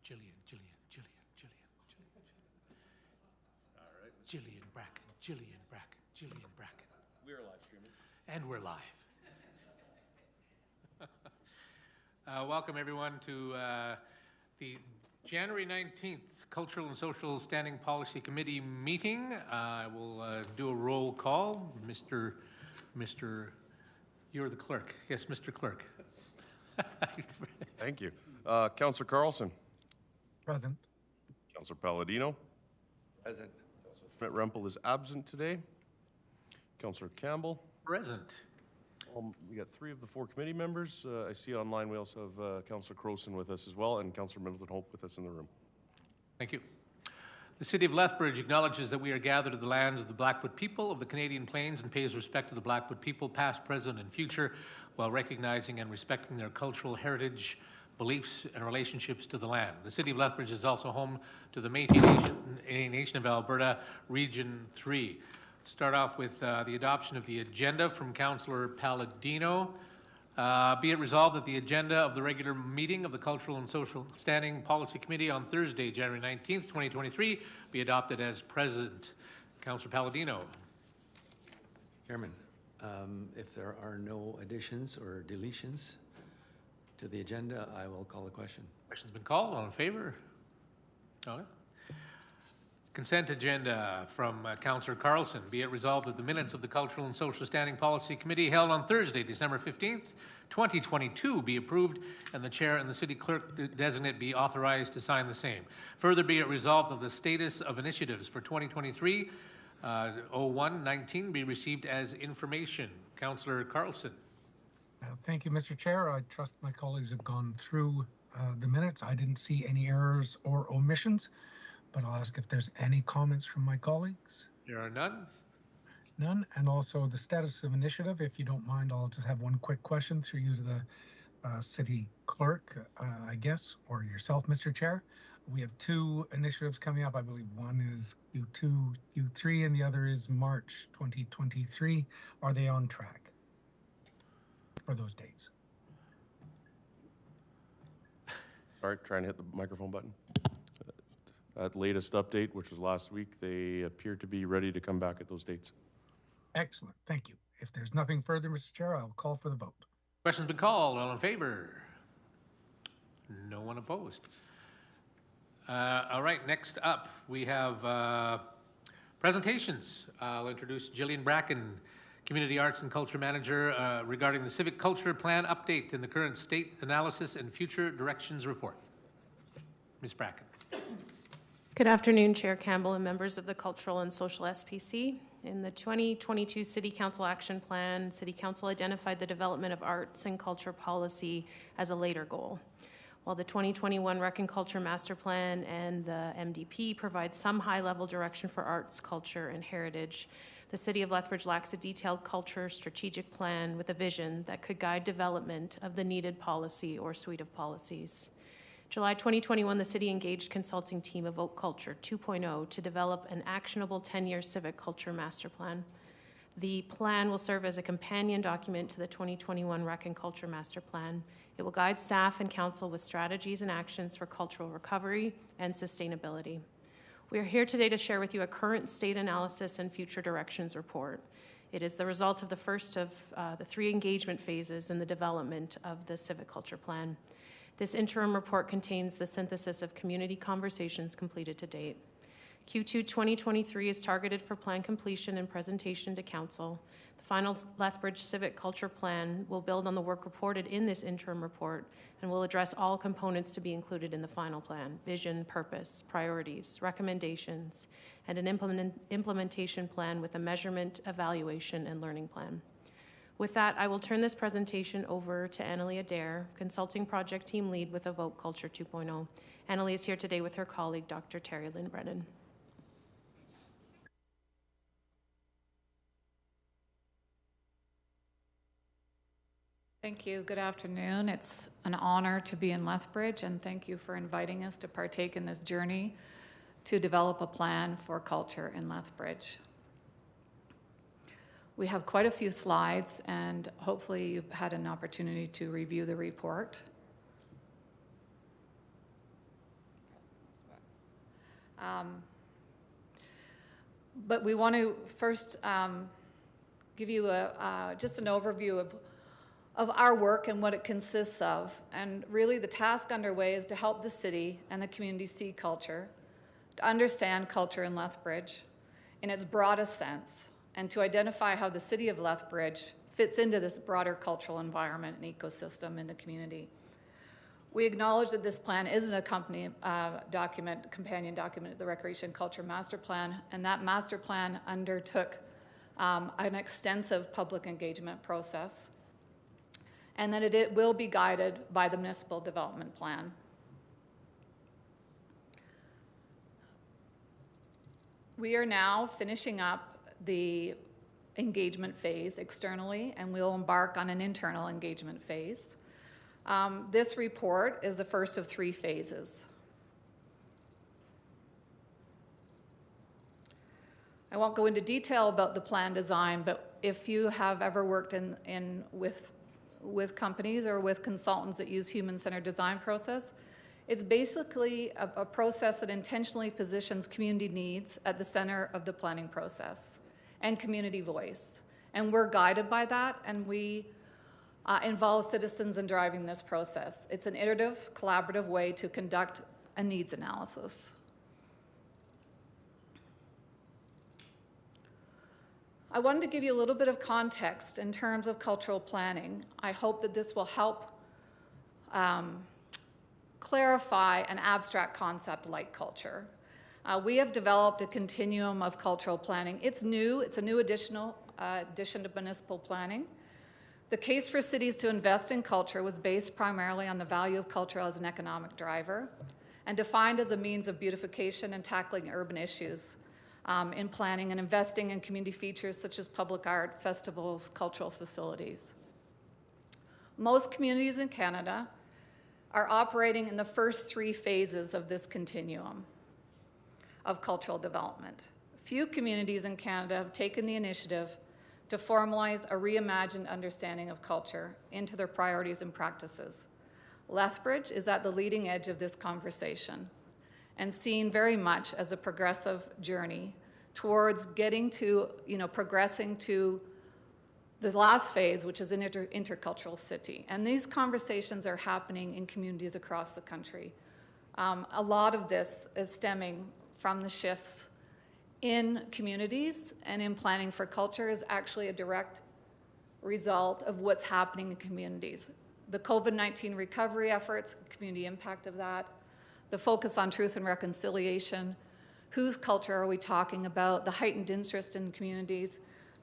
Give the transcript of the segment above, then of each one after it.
Jillian. All right. Jillian Bracken. We are live streaming. And we're live. Welcome everyone to the January 19th Cultural and Social Standing Policy Committee meeting. I will do a roll call. Mr. You're the clerk. Yes, Mr. Clerk. Thank you. Councillor Carlson. Present. Councillor Palladino. Present. Councillor Schmidt-Rempel is absent today. Councillor Campbell. Present. We got 3 of the 4 committee members. I see online we also have Councillor Crowson with us as well, and Councillor Middleton-Hope with us in the room. Thank you. The City of Lethbridge acknowledges that we are gathered at the lands of the Blackfoot people of the Canadian Plains and pays respect to the Blackfoot people, past, present, and future, while recognizing and respecting their cultural heritage, beliefs, and relationships to the land. The City of Lethbridge is also home to the Métis Nation of Alberta, Region 3. Start off with the adoption of the agenda from Councillor Palladino. Be it resolved that the agenda of the regular meeting of the Cultural and Social Standing Policy Committee on Thursday, January 19th, 2023, be adopted as present. Councillor Palladino. Chairman, if there are no additions or deletions to the agenda, I will call the question. Question's been called. All in favor? Okay. Consent agenda from Councillor Carlson. Be it resolved that the minutes of the Cultural and Social Standing Policy Committee held on Thursday, December 15th, 2022 be approved and the chair and the city clerk designate be authorized to sign the same. Further, be it resolved that the status of initiatives for 2023 01-19 be received as information. Councillor Carlson. Thank you, Mr. Chair. I trust my colleagues have gone through the minutes. I didn't see any errors or omissions, but I'll ask if there's any comments from my colleagues. There are none. None. And also the status of initiative, if you don't mind, I'll just have one quick question through you to the city clerk, I guess, or yourself, Mr. Chair. We have 2 initiatives coming up. I believe one is Q2, Q3, and the other is March 2023. Are they on track for those dates? Sorry, trying to hit the microphone button. At latest update, which was last week, they appear to be ready to come back at those dates. Excellent. Thank you. If there's nothing further, Mr. Chair, I'll call for the vote. Question's been called. All in favor? No one opposed. All right, next up, we have presentations. I'll introduce Jillian Bracken, Community Arts and Culture Manager, regarding the Civic Culture Plan update in the current state analysis and future directions report. Ms. Bracken. Good afternoon, Chair Campbell and members of the Cultural and Social SPC. In the 2022 City Council Action Plan, City Council identified the development of arts and culture policy as a later goal. While the 2021 Rec and Culture Master Plan and the MDP provide some high-level direction for arts, culture, and heritage, the City of Lethbridge lacks a detailed culture strategic plan with a vision that could guide development of the needed policy or suite of policies. July 2021, the city engaged consulting team Evoke Culture 2.0 to develop an actionable 10-year civic culture master plan. The plan will serve as a companion document to the 2021 Rec and Culture Master Plan. It will guide staff and council with strategies and actions for cultural recovery and sustainability. We are here today to share with you a current state analysis and future directions report. It is the result of the first of the 3 engagement phases in the development of the civic culture plan. This interim report contains the synthesis of community conversations completed to date. Q2 2023 is targeted for plan completion and presentation to Council. The final Lethbridge Civic Culture Plan will build on the work reported in this interim report and will address all components to be included in the final plan: vision, purpose, priorities, recommendations, and an implementation plan with a measurement, evaluation, and learning plan. With that, I will turn this presentation over to Annalie Adair, Consulting Project Team Lead with Evoke Culture 2.0. Annalie is here today with her colleague, Dr. Terry Lynn Brennan. Thank you. Good afternoon. It's an honor to be in Lethbridge, and thank you for inviting us to partake in this journey to develop a plan for culture in Lethbridge. We have quite a few slides, and hopefully you've had an opportunity to review the report. But we want to first give you just an overview of our work and what it consists of. And really the task underway is to help the city and the community see culture, to understand culture in Lethbridge in its broadest sense, and to identify how the city of Lethbridge fits into this broader cultural environment and ecosystem in the community. We acknowledge that this plan is an companion document to the Recreation Culture Master Plan, and that master plan undertook an extensive public engagement process, and that it will be guided by the Municipal Development Plan. We are now finishing up the engagement phase externally, and we'll embark on an internal engagement phase. This report is the first of 3 phases. I won't go into detail about the plan design, but if you have ever worked with companies or with consultants that use human-centered design process, it's basically a process that intentionally positions community needs at the center of the planning process and community voice. And we're guided by that, and we involve citizens in driving this process. It's an iterative, collaborative way to conduct a needs analysis. I wanted to give you a little bit of context in terms of cultural planning. I hope that this will help clarify an abstract concept like culture. We have developed a continuum of cultural planning. It's new, it's a new addition to municipal planning. The case for cities to invest in culture was based primarily on the value of culture as an economic driver and defined as a means of beautification and tackling urban issues in planning and investing in community features such as public art, festivals, cultural facilities. Most communities in Canada are operating in the first 3 phases of this continuum of cultural development. Few communities in Canada have taken the initiative to formalize a reimagined understanding of culture into their priorities and practices. Lethbridge is at the leading edge of this conversation and seen very much as a progressive journey towards getting to, progressing to the last phase, which is an intercultural city. And these conversations are happening in communities across the country. A lot of this is stemming from the shifts in communities, and in planning for culture is actually a direct result of what's happening in communities. The COVID-19 recovery efforts, community impact of that, the focus on truth and reconciliation, whose culture are we talking about, the heightened interest in communities,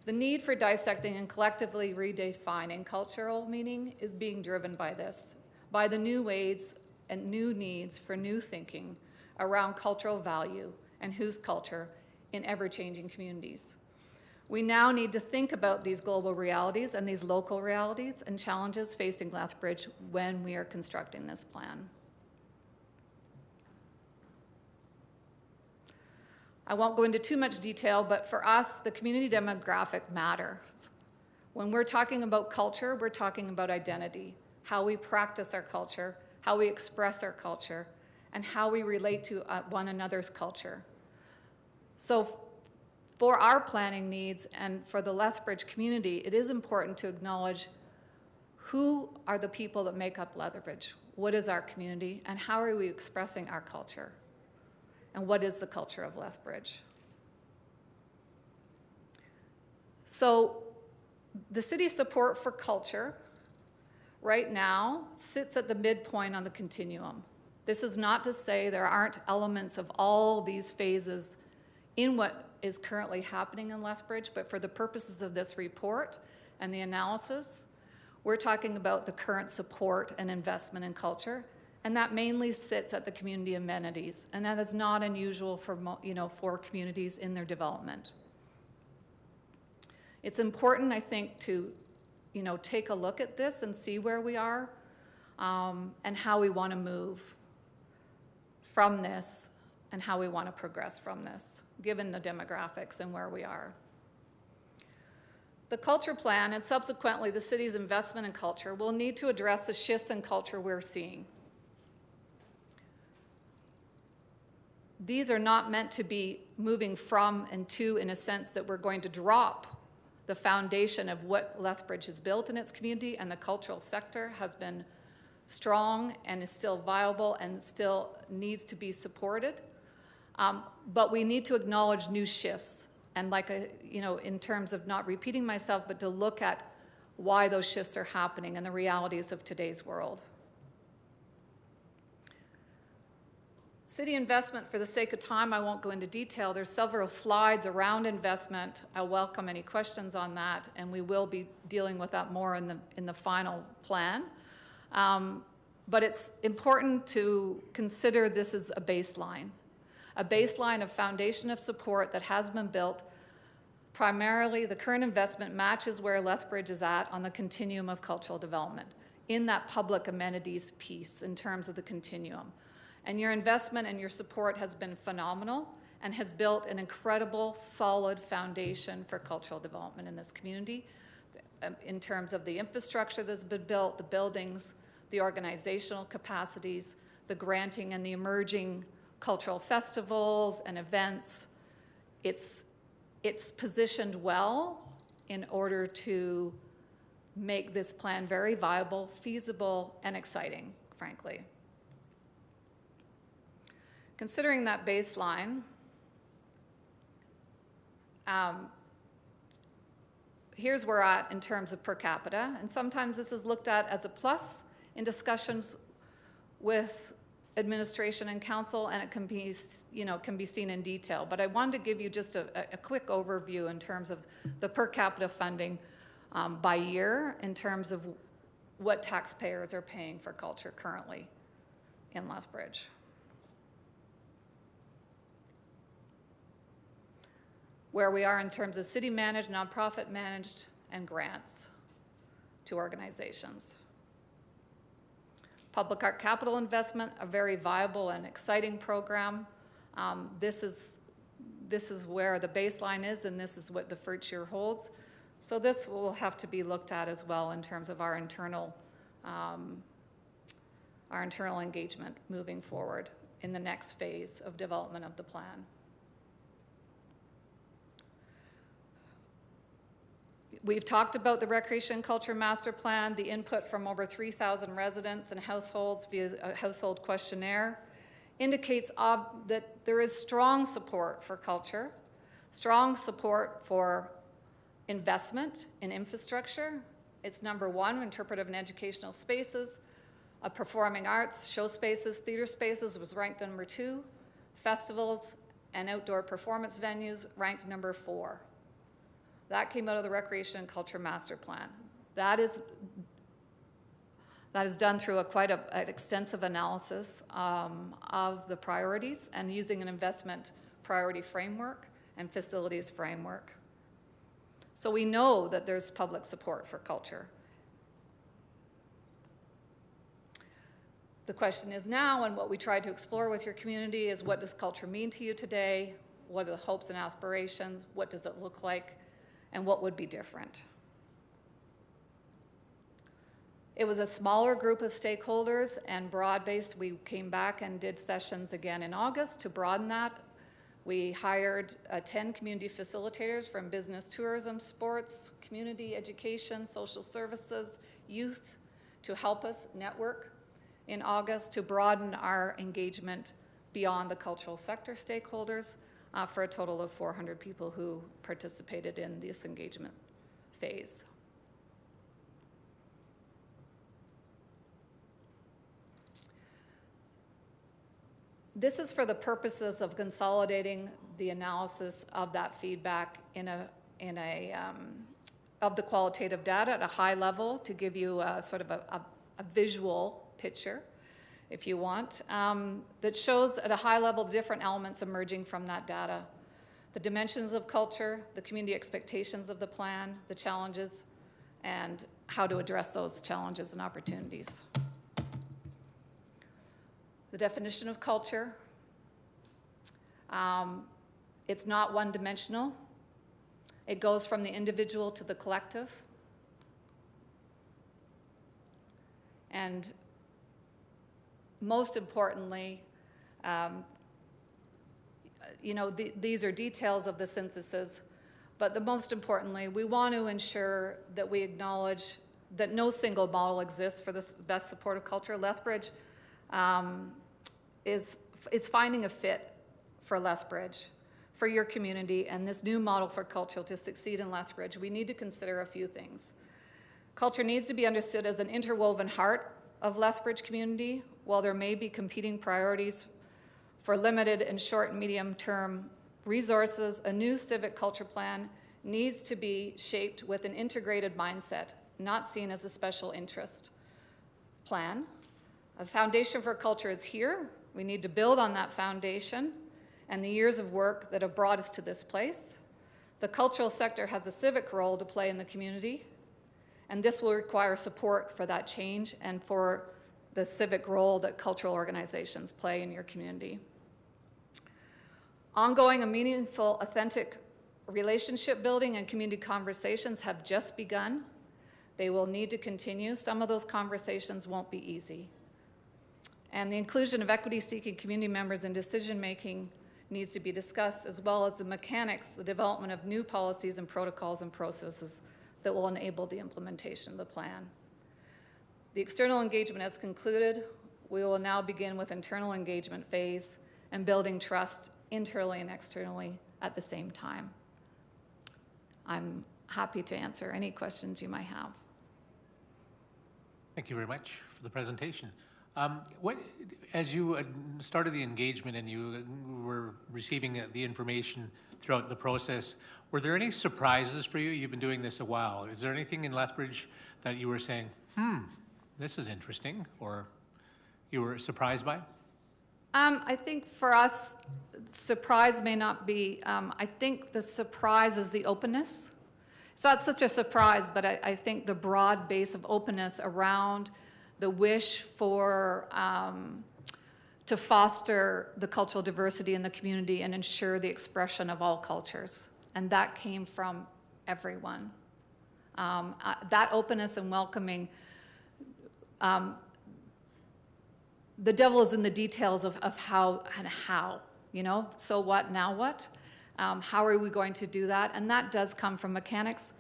the need for dissecting and collectively redefining cultural meaning is being driven by this, by the new ways and new needs for new thinking around cultural value and whose culture in ever-changing communities. We now need to think about these global realities and these local realities and challenges facing Lethbridge when we are constructing this plan. I won't go into too much detail, but for us, the community demographic matters. When we're talking about culture, we're talking about identity, how we practice our culture, how we express our culture, and how we relate to one another's culture. So for our planning needs and for the Lethbridge community, it is important to acknowledge who are the people that make up Lethbridge, what is our community, and how are we expressing our culture, and what is the culture of Lethbridge. So the city's support for culture right now sits at the midpoint on the continuum. This is not to say there aren't elements of all these phases in what is currently happening in Lethbridge, but for the purposes of this report and the analysis, we're talking about the current support and investment in culture, and that mainly sits at the community amenities, and that is not unusual for communities in their development. It's important, I think, to take a look at this and see where we are and how we want to move from this and how we want to progress from this, given the demographics and where we are. The culture plan and subsequently the city's investment in culture will need to address the shifts in culture we're seeing. these are not meant to be moving from and to, in a sense that we're going to drop the foundation of what Lethbridge has built in its community, and the cultural sector has been strong and is still viable and still needs to be supported. But we need to acknowledge new shifts, and in terms of not repeating myself, but to look at why those shifts are happening and the realities of today's world. City investment, for the sake of time, I won't go into detail. There's several slides around investment. I welcome any questions on that, and we will be dealing with that more in the final plan. But it's important to consider this as a baseline of foundation of support that has been built. Primarily, the current investment matches where Lethbridge is at on the continuum of cultural development, in that public amenities piece in terms of the continuum. And your investment and your support has been phenomenal and has built an incredible, solid foundation for cultural development in this community in terms of the infrastructure that's been built, the buildings, the organizational capacities, the granting and the emerging cultural festivals and events. It's positioned well in order to make this plan very viable, feasible, and exciting, frankly. Considering that baseline, here's where we're at in terms of per capita, and sometimes this is looked at as a plus in discussions with administration and council, and it can be seen in detail. But I wanted to give you just a quick overview in terms of the per capita funding by year, in terms of what taxpayers are paying for culture currently in Lethbridge. Where we are in terms of city managed, nonprofit managed, and grants to organizations. Public art capital investment, a very viable and exciting program. This is where the baseline is, and this is what the future holds. So this will have to be looked at as well in terms of our internal engagement moving forward in the next phase of development of the plan. We've talked about the Recreation and Culture Master Plan, the input from over 3,000 residents and households via a household questionnaire indicates that there is strong support for culture, strong support for investment in infrastructure. It's number one, interpretive and educational spaces, performing arts, show spaces, theater spaces was ranked number 2, festivals and outdoor performance venues ranked number 4. That came out of the Recreation and Culture Master Plan. That is done through quite an extensive analysis of the priorities and using an investment priority framework and facilities framework. So we know that there's public support for culture. The question is now, and what we tried to explore with your community, is what does culture mean to you today? What are the hopes and aspirations? What does it look like? And what would be different? It was a smaller group of stakeholders and broad-based. We came back and did sessions again in August to broaden that. We hired 10 community facilitators from business, tourism, sports, community, education, social services, youth, to help us network in August to broaden our engagement beyond the cultural sector stakeholders. For a total of 400 people who participated in this engagement phase. This is for the purposes of consolidating the analysis of that feedback of the qualitative data at a high level to give you a sort of a visual picture, if you want, that shows at a high level the different elements emerging from that data. The dimensions of culture, the community expectations of the plan, the challenges, and how to address those challenges and opportunities. The definition of culture, it's not one-dimensional. It goes from the individual to the collective. And most importantly, these are details of the synthesis, but the most importantly, we want to ensure that we acknowledge that no single model exists for the best supportive culture. Lethbridge is finding a fit for Lethbridge, for your community, and this new model for culture to succeed in Lethbridge. We need to consider a few things. Culture needs to be understood as an interwoven heart of Lethbridge community. While there may be competing priorities for limited and short and medium-term resources, a new civic culture plan needs to be shaped with an integrated mindset, not seen as a special interest plan. A foundation for culture is here. We need to build on that foundation and the years of work that have brought us to this place. The cultural sector has a civic role to play in the community, and this will require support for that change and for the civic role that cultural organizations play in your community. Ongoing and meaningful, authentic relationship building and community conversations have just begun. They will need to continue. Some of those conversations won't be easy. And the inclusion of equity-seeking community members in decision-making needs to be discussed, as well as the mechanics, the development of new policies and protocols and processes that will enable the implementation of the plan. The external engagement has concluded. We will now begin with internal engagement phase and building trust internally and externally at the same time. I'm happy to answer any questions you might have. Thank you very much for the presentation. As you started the engagement and you were receiving the information throughout the process, were there any surprises for you? You've been doing this a while. Is there anything in Lethbridge that you were saying, this is interesting, or you were surprised by? I think for us, surprise may not be, I think the surprise is the openness. It's not such a surprise, but I think the broad base of openness around the wish for, to foster the cultural diversity in the community and ensure the expression of all cultures. And that came from everyone. That openness and welcoming, the devil is in the details of how and how, so what, now what? How are we going to do that? And that does come from mechanics,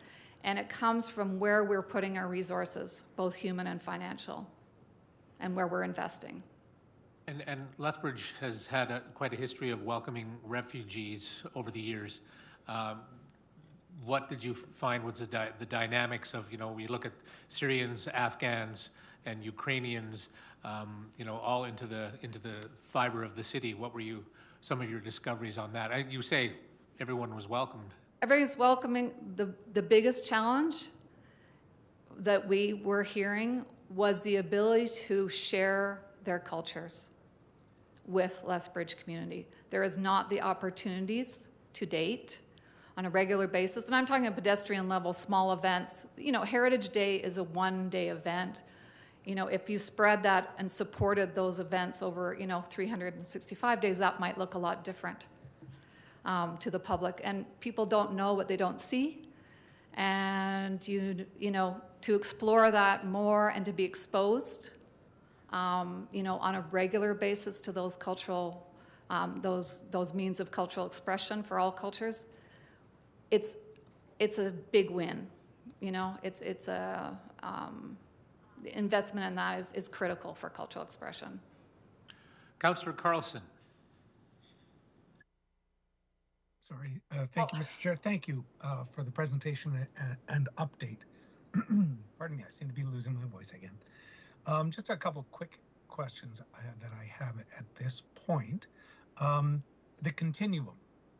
and it comes from where we're putting our resources, both human and financial, and where we're investing. And Lethbridge has had quite a history of welcoming refugees over the years. What did you find was the dynamics of, we look at Syrians, Afghans, and Ukrainians, all into the fiber of the city. What were some of your discoveries on that? You say everyone was welcomed. Everyone's welcoming. The biggest challenge that we were hearing was the ability to share their cultures with Lethbridge community. There is not the opportunities to date on a regular basis, and I'm talking at pedestrian level, small events. Heritage Day is a one-day event. If you spread that and supported those events over, 365 days, that might look a lot different to the public. And people don't know what they don't see. And, to explore that more and to be exposed, on a regular basis to those cultural, those means of cultural expression for all cultures, it's a big win. It's a... the investment in that is critical for cultural expression. Councillor Carlson. Sorry. Thank you, Mr. Chair. Thank you for the presentation and update. Pardon me, I seem to be losing my voice again. Just a couple of quick questions that I have at this point. The continuum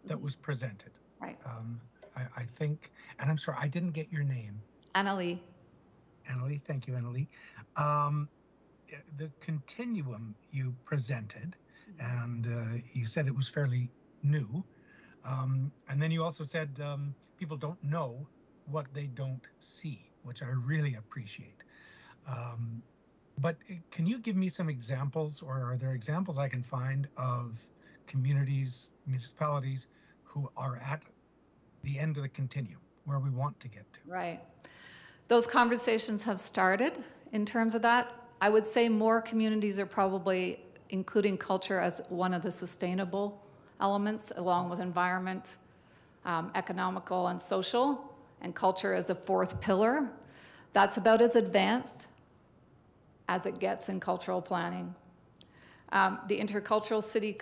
that was presented. Right. I think, and I'm sorry, I didn't get your name. Annalie. Annalie, thank you, Annalie. The continuum you presented, and you said it was fairly new. And then you also said people don't know what they don't see, which I really appreciate. But can you give me some examples, or are there examples I can find of communities, municipalities who are at the end of the continuum, where we want to get to? Right. Those conversations have started in terms of that. I would say more communities are probably including culture as one of the sustainable elements along with environment, economical and social, and culture as a fourth pillar. That's about as advanced as it gets in cultural planning. The intercultural city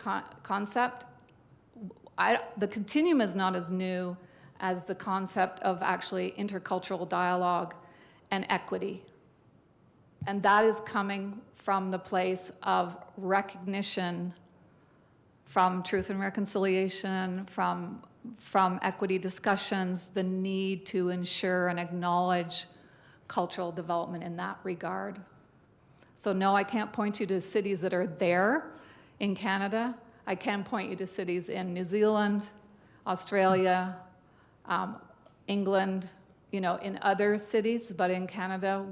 concept, the continuum is not as new as the concept of actually intercultural dialogue and equity. And that is coming from the place of recognition from Truth and Reconciliation, from equity discussions, the need to ensure and acknowledge cultural development in that regard. So no, I can't point you to cities that are there in Canada. I can point you to cities in New Zealand, Australia, England, in other cities, but in Canada,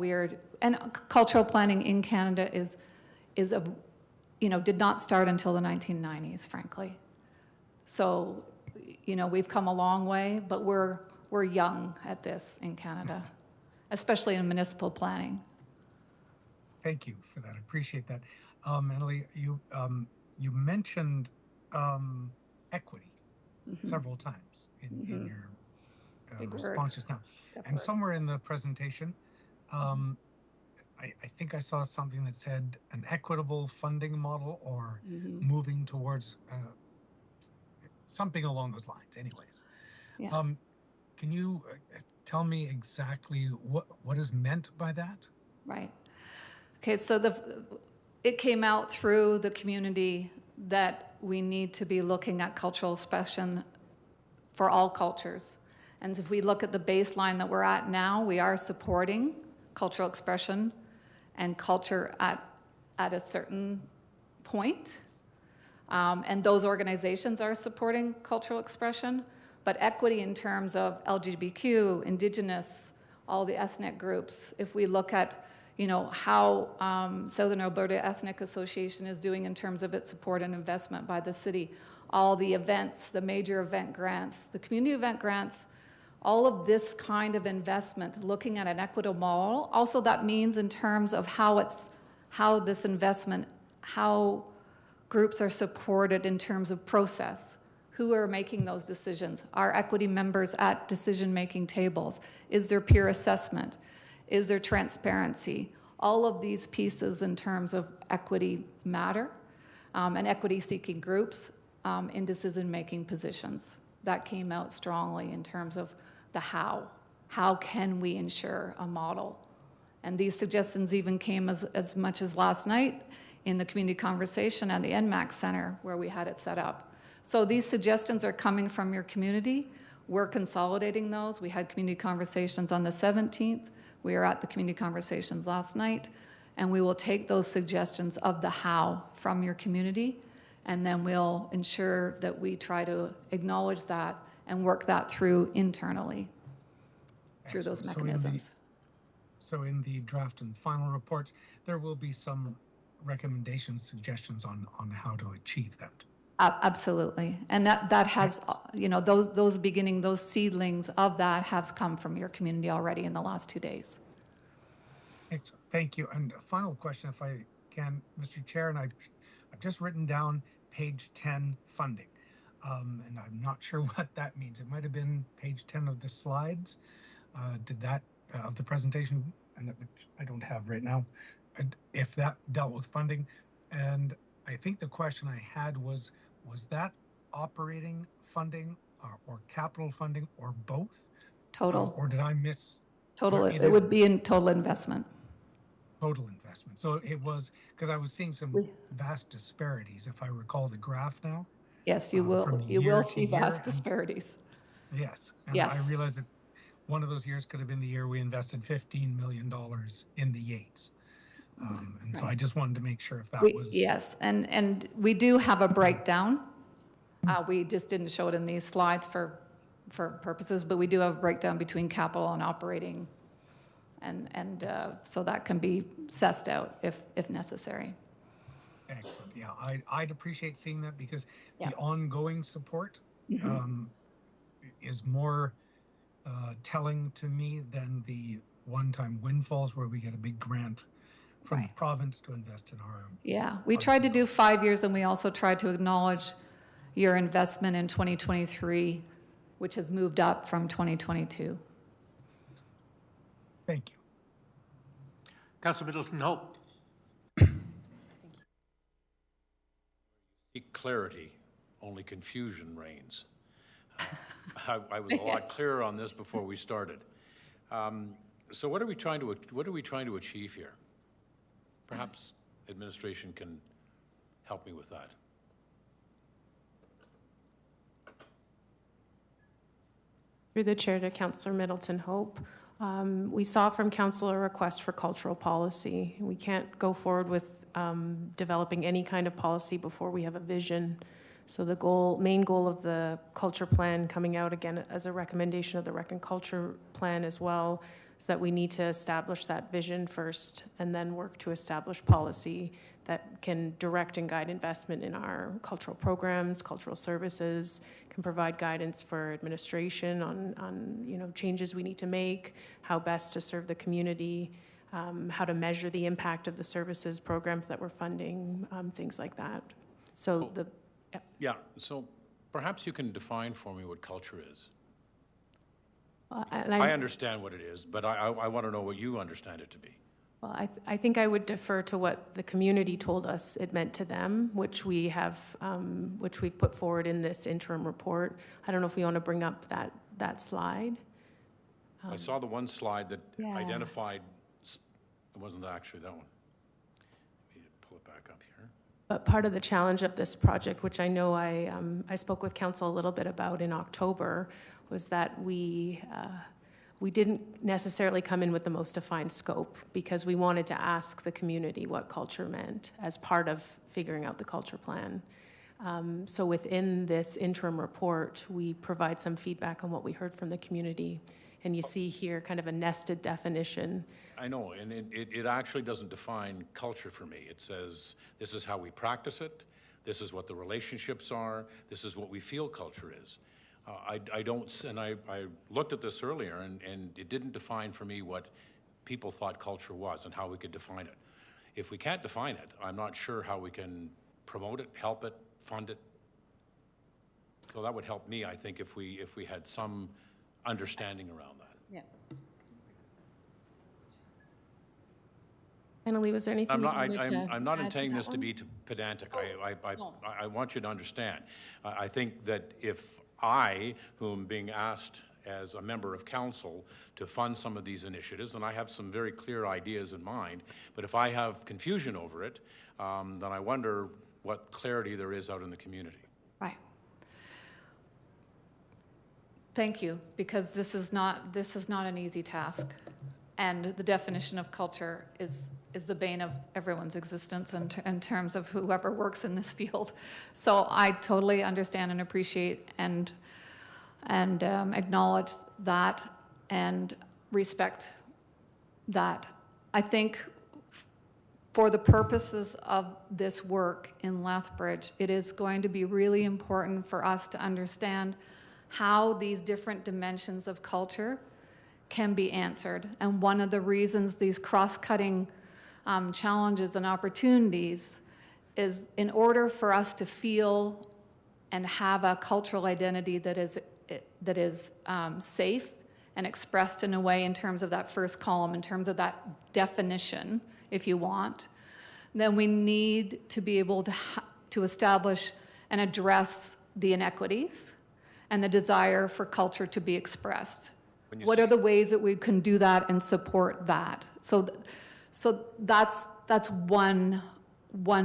and cultural planning in Canada did not start until the 1990s, frankly. So, we've come a long way, but we're young at this in Canada, especially in municipal planning. Thank you for that. I appreciate that. Annalie, you mentioned equity several times in your response just now. And somewhere in the presentation, I think I saw something that said an equitable funding model or moving towards something along those lines. Anyways, Yeah. Can you tell me exactly what is meant by that? Right. Okay, so it came out through the community that we need to be looking at cultural expression for all cultures. And if we look at the baseline that we're at now, we are supporting cultural expression and culture at a certain point. And those organizations are supporting cultural expression, but equity in terms of LGBTQ, Indigenous, all the ethnic groups, if we look at how Southern Alberta Ethnic Association is doing in terms of its support and investment by the city, all the events, the major event grants, the community event grants, all of this kind of investment, looking at an equitable model. Also, that means in terms of how this investment, how groups are supported in terms of process. Who are making those decisions? Are equity members at decision-making tables? Is there peer assessment? Is there transparency? All of these pieces in terms of equity matter, and equity-seeking groups in decision-making positions. That came out strongly in terms of the how. How can we ensure a model? And these suggestions even came as much as last night in the community conversation at the NMAC Center where we had it set up. So these suggestions are coming from your community. We're consolidating those. We had community conversations on the 17th. We are at the community conversations last night, and we will take those suggestions of the how from your community, and then we'll ensure that we try to acknowledge that and work that through internally through those mechanisms. So in the draft and final reports, there will be some recommendations, suggestions on how to achieve that. Absolutely. And that has, those seedlings of that has come from your community already in the last 2 days. Excellent. Thank you. And a final question, if I can, Mr. Chair, and I've just written down page 10 funding. And I'm not sure what that means. It might have been page 10 of the slides. Of the presentation, and I don't have right now, if that dealt with funding. And I think the question I had was that operating funding or capital funding or both? Total. Or did I miss? Total. It would be in total investment. Total investment. So it was, because I was seeing some vast disparities, if I recall the graph now. Yes, you will. You will see vast disparities. Yes. And yes. I realized that one of those years could have been the year we invested $15 million in the Yates. And so I just wanted to make sure if that was... Yes, and we do have a breakdown. We just didn't show it in these slides for purposes, but we do have a breakdown between capital and operating. And so that can be sussed out if necessary. Excellent. Yeah, I'd appreciate seeing that because the ongoing support is more telling to me than the one-time windfalls where we get a big grant from the province to invest in our... Yeah, we tried to do 5 years, and we also tried to acknowledge your investment in 2023, which has moved up from 2022. Thank you. Councillor Middleton Hope. Seek clarity, only confusion reigns. I was a lot clearer on this before we started. So what are we trying to achieve here? Perhaps administration can help me with that. Through the chair to Councillor Middleton Hope. We saw from council a request for cultural policy. We can't go forward with developing any kind of policy before we have a vision. So the main goal of the culture plan, coming out again as a recommendation of the Rec and Culture plan as well, is that we need to establish that vision first and then work to establish policy that can direct and guide investment in our cultural programs, cultural services, can provide guidance for administration on changes we need to make, how best to serve the community, how to measure the impact of the services programs that we're funding, things like that. So Yeah, so perhaps you can define for me what culture is. and I understand what it is, but I want to know what you understand it to be. Well, I think I would defer to what the community told us it meant to them, which we've put forward in this interim report. I don't know if we want to bring up that slide. I saw the one slide that Yeah. identified, it wasn't actually that one. Let me pull it back up here. But part of the challenge of this project, which I know I spoke with council a little bit about in October, was that we didn't necessarily come in with the most defined scope because we wanted to ask the community what culture meant as part of figuring out the culture plan. So within this interim report, we provide some feedback on what we heard from the community. And you see here kind of a nested definition. I know, and it actually doesn't define culture for me. It says, this is how we practice it, this is what the relationships are, this is what we feel culture is. I don't, and I looked at this earlier, and it didn't define for me what people thought culture was and how we could define it. If we can't define it, I'm not sure how we can promote it, help it, fund it. So that would help me, I think, if we had some understanding around that. Yeah. Annalee, was there anything you wanted to I'm not add intending that this to one? be pedantic. no. I want you to understand. I think that if I, whom being asked as a member of council to fund some of these initiatives, and I have some very clear ideas in mind, but if I have confusion over it, then I wonder what clarity there is out in the community. Right. Thank you, because this is not an easy task. And the definition of culture is the bane of everyone's existence in terms of whoever works in this field. So I totally understand and appreciate and acknowledge that and respect that. I think for the purposes of this work in Lethbridge, it is going to be really important for us to understand how these different dimensions of culture can be answered. And one of the reasons these cross-cutting challenges and opportunities is in order for us to feel and have a cultural identity that is safe and expressed in a way in terms of that first column, in terms of that definition, if you want, then we need to be able to establish and address the inequities and the desire for culture to be expressed. What are the ways that we can do that and support that? So that's one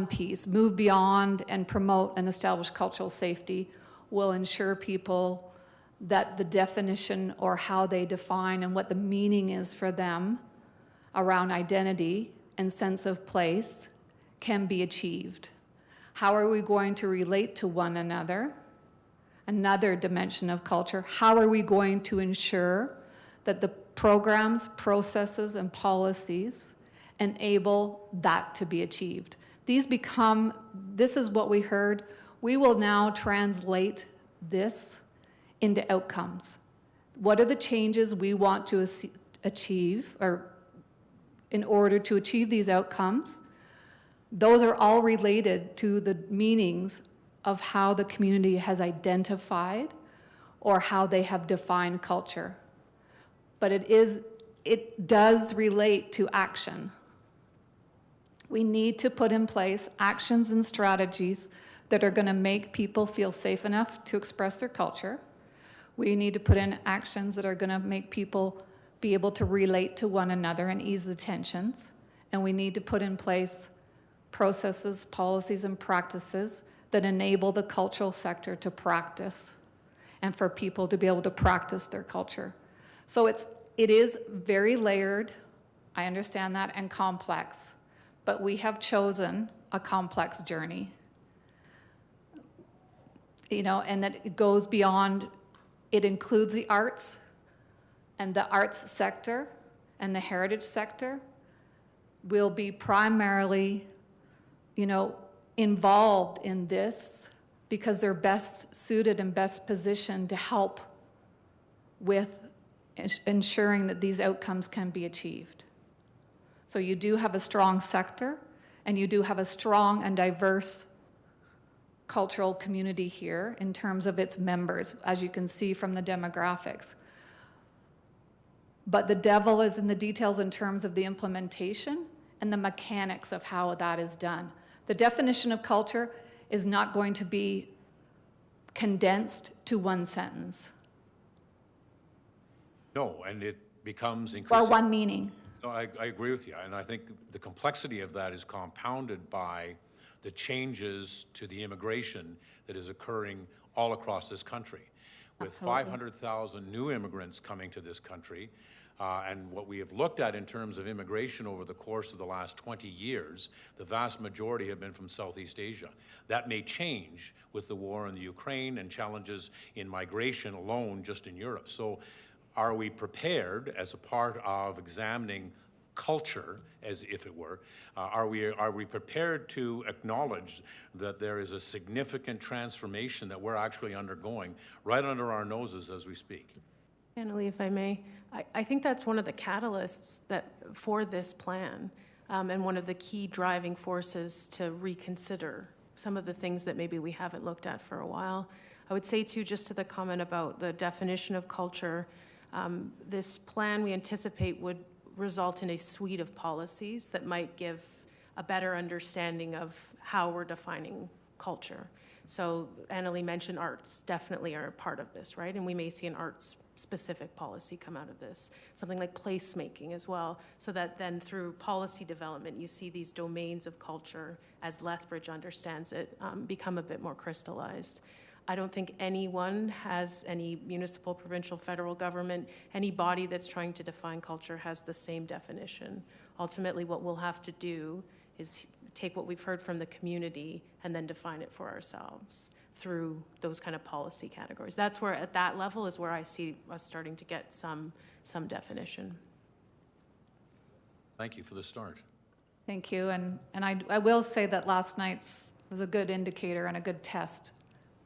piece. Move beyond and promote and establish cultural safety will ensure people that the definition or how they define and what the meaning is for them around identity and sense of place can be achieved. How are we going to relate to one another? Another dimension of culture. How are we going to ensure that the programs, processes, and policies enable that to be achieved? This is what we heard. We will now translate this into outcomes. What are the changes we want to achieve, or in order to achieve these outcomes? Those are all related to the meanings of how the community has identified or how they have defined culture. But it does relate to action. We need to put in place actions and strategies that are going to make people feel safe enough to express their culture. We need to put in actions that are going to make people be able to relate to one another and ease the tensions. And we need to put in place processes, policies, and practices that enable the cultural sector to practice and for people to be able to practice their culture. So it is very layered, I understand that, and complex, but we have chosen a complex journey. You know, and that it goes beyond, it includes the arts and the arts sector and the heritage sector will be primarily, you know, involved in this because they're best suited and best positioned to help with ensuring that these outcomes can be achieved. So you do have a strong sector, and you do have a strong and diverse cultural community here in terms of its members, as you can see from the demographics. But the devil is in the details in terms of the implementation and the mechanics of how that is done. The definition of culture is not going to be condensed to one sentence No, and it becomes or increasing. one meaning. No, I agree with you, and I think the complexity of that is compounded by the changes to the immigration that is occurring all across this country. With Absolutely. 500,000 new immigrants coming to this country, and what we have looked at in terms of immigration over the course of the last 20 years, the vast majority have been from Southeast Asia. That may change with the war in the Ukraine and challenges in migration alone just in Europe. So are we prepared as a part of examining culture, as if it were, are we prepared to acknowledge that there is a significant transformation that we're actually undergoing right under our noses as we speak? Annalee, if I may, I think that's one of the catalysts for this plan, and one of the key driving forces to reconsider some of the things that maybe we haven't looked at for a while. I would say too, just to the comment about the definition of culture, this plan we anticipate would result in a suite of policies that might give a better understanding of how we're defining culture. So Annalee mentioned arts definitely are a part of this, right? And we may see an arts-specific policy come out of this. Something like placemaking as well, so that then through policy development, you see these domains of culture, as Lethbridge understands it, become a bit more crystallized. I don't think anyone has, any municipal, provincial, federal government, any body that's trying to define culture has the same definition. Ultimately, what we'll have to do is take what we've heard from the community and then define it for ourselves through those kind of policy categories. That's where, at that level, is where I see us starting to get some definition. Thank you for the start. Thank you, and I will say that last night's was a good indicator and a good test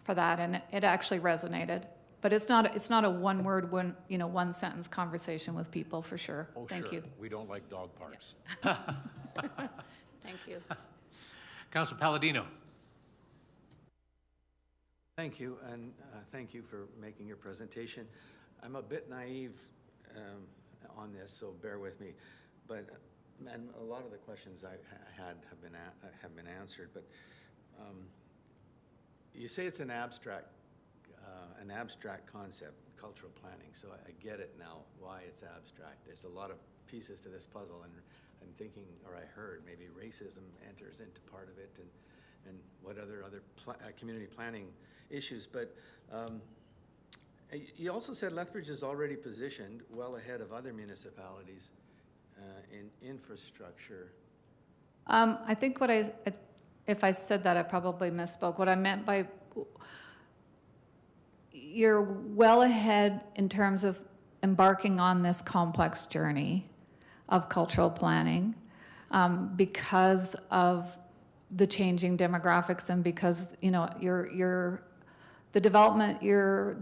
for that, and it actually resonated. But it's not a one-word, one sentence conversation with people for sure. Oh, Thank sure. you. We don't like dog parks. Thank you. Councilor Palladino. Thank you, and thank you for making your presentation. I'm a bit naive on this, so bear with me. But and a lot of the questions I had have been answered. But you say it's an abstract concept, cultural planning. So I get it now why it's abstract. There's a lot of pieces to this puzzle, and I'm thinking, or I heard, maybe racism enters into part of it, and what other community planning issues. But you also said Lethbridge is already positioned well ahead of other municipalities in infrastructure. I think if I said that, I probably misspoke. What I meant by you're well ahead in terms of embarking on this complex journey of cultural planning because of the changing demographics and because the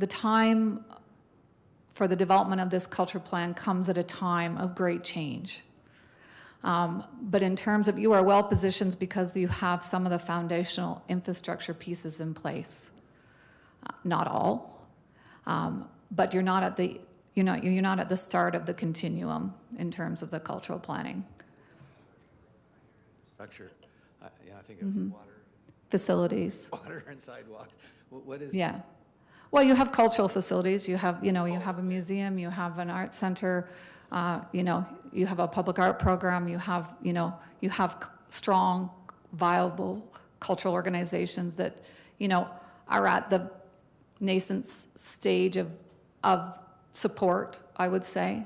time for the development of this culture plan comes at a time of great change. But in terms of, you are well positioned because you have some of the foundational infrastructure pieces in place. Not all, but you're not at the you're not at the start of the continuum in terms of the cultural planning. Structure, yeah, I think of water, Facilities. water and sidewalks. What is? Yeah. Well, you have cultural facilities. You have, you have a museum. You have an art center. You have a public art program. You have, you have strong, viable cultural organizations that, are at the nascent stage of support, I would say,